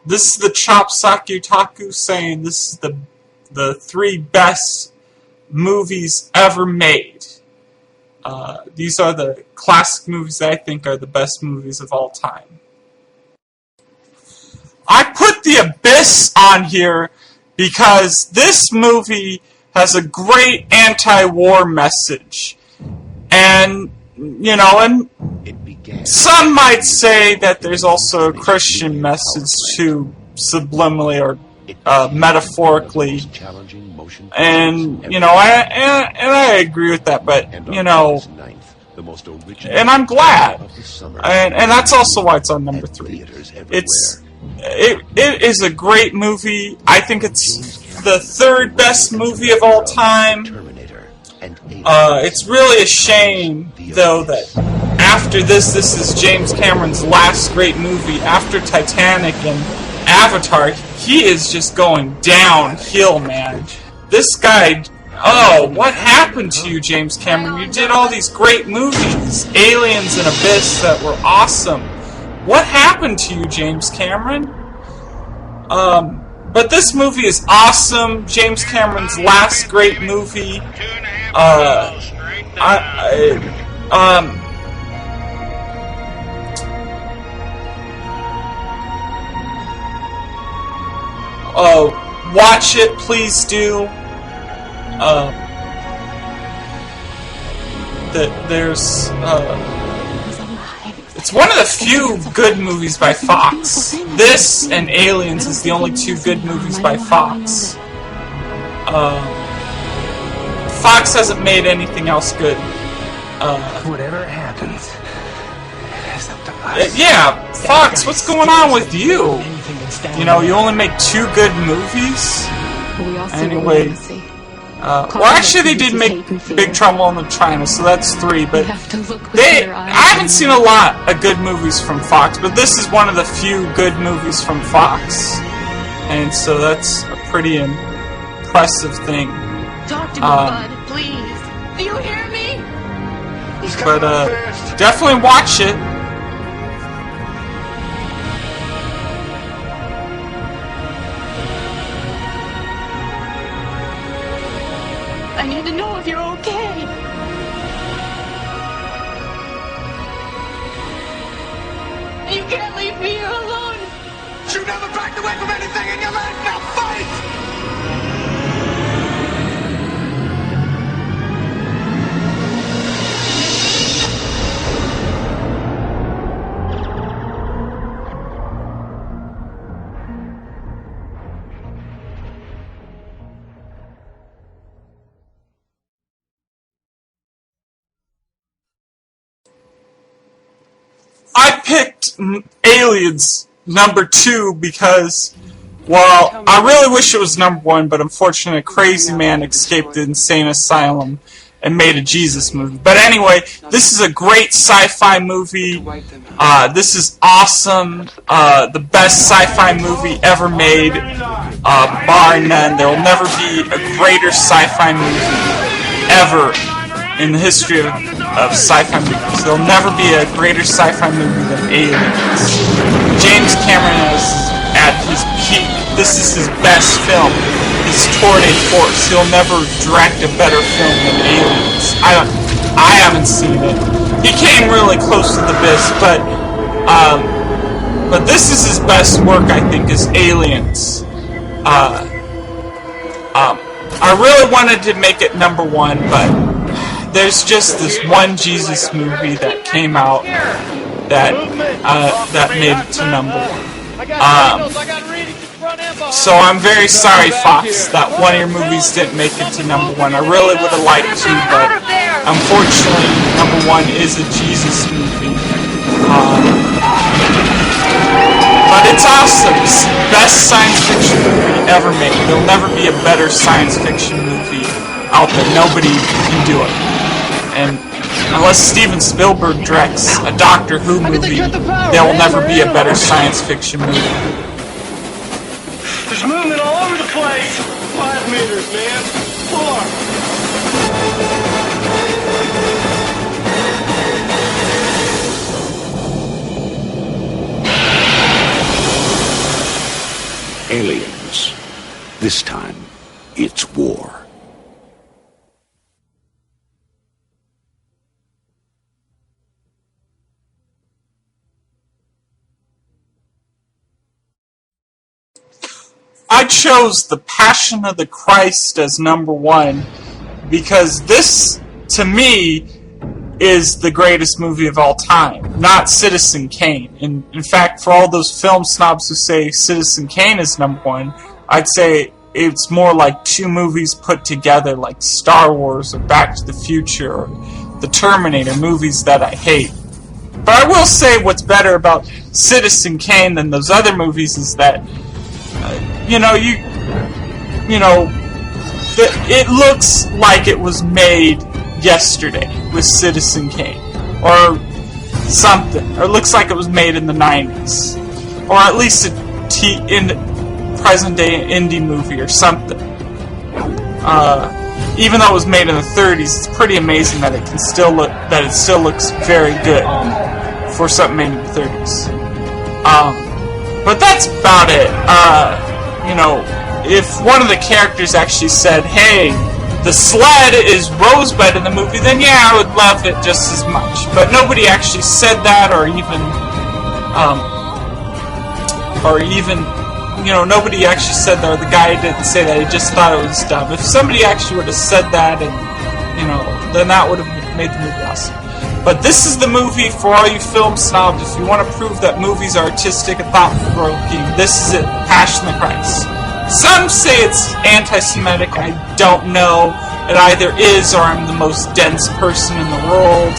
This is the Chopsaki Otaku saying this is the 3 best movies ever made. These are the classic movies that I think are the best movies of all time. I put The Abyss on here because this movie has a great anti-war message. And, you know, and some might say that there's also a Christian message too, subliminally or metaphorically. And, you know, I agree with that, but, you know, and I'm glad. And that's also why it's on number 3. It is a great movie. I think it's the 3rd best movie of all time. It's really a shame, though, that after this is James Cameron's last great movie. After Titanic and Avatar, he is just going downhill, man. This guy... Oh, what happened to you, James Cameron? You did all these great movies. Aliens and Abyss that were awesome. What happened to you, James Cameron? But this movie is awesome. James Cameron's last great movie. Watch it, please do. It's one of the few good movies by Fox. This and Aliens is the only 2 good movies by Fox. Fox hasn't made anything else good. Whatever happens, it's up to us. Yeah, Fox, what's going on with you? You know, you only make 2 good movies? Anyway. Well, actually, they did make Big Trouble in Little China, so that's 3. But I haven't seen a lot of good movies from Fox, but this is one of the few good movies from Fox, and so that's a pretty impressive thing. Talk to me, bud, please. Do you hear me? But definitely watch it. I need to know if you're okay. You can't leave me here alone. You never backed away from anything in your life. Now fight! I picked Aliens number 2 because, well, I really wish it was number 1, but unfortunately a crazy man escaped the insane asylum and made a Jesus movie. But anyway, this is a great sci-fi movie. This is awesome. The best sci-fi movie ever made, bar none. There will never be a greater sci-fi movie ever in the history of sci-fi movies. There'll never be a greater sci-fi movie than Aliens. James Cameron is at his peak. This is his best film. His tour de force. He'll never direct a better film than Aliens. I haven't seen it. He came really close to The Abyss, but this is his best work, I think, is Aliens. I really wanted to make it number 1, but there's just this one Jesus movie that came out that made it to number 1. So I'm very sorry, Fox, that one of your movies didn't make it to number 1. I really would have liked to, but unfortunately, number 1 is a Jesus movie. But it's awesome. It's the best science fiction movie ever made. There'll never be a better science fiction movie out there. Nobody can do it. And unless Steven Spielberg directs a Doctor Who movie, there will never be a better science fiction movie. There's movement all over the place. 5 meters, man. 4. aliens. This time, it's war. I chose The Passion of the Christ as number 1 because this, to me, is the greatest movie of all time, not Citizen Kane. And in fact, for all those film snobs who say Citizen Kane is number 1, I'd say it's more like 2 movies put together, like Star Wars or Back to the Future or The Terminator, movies that I hate. But I will say what's better about Citizen Kane than those other movies is that it looks like it was made yesterday with Citizen Kane, or something, or it looks like it was made in the 90s, or at least in present day indie movie or something. Even though it was made in the 30s, it's pretty amazing that it still looks very good for something made in the 30s. But that's about it. If one of the characters actually said, hey, the sled is Rosebud in the movie, then yeah, I would love it just as much. But nobody actually said that, nobody actually said that, or the guy didn't say that, he just thought it was dumb. If somebody actually would have said that, and, then that would have made the movie awesome. But this is the movie for all you film snobs. If you want to prove that movies are artistic and thought-provoking, this is it, Passion of the Christ. Some say it's anti-Semitic. I don't know. It either is, or I'm the most dense person in the world.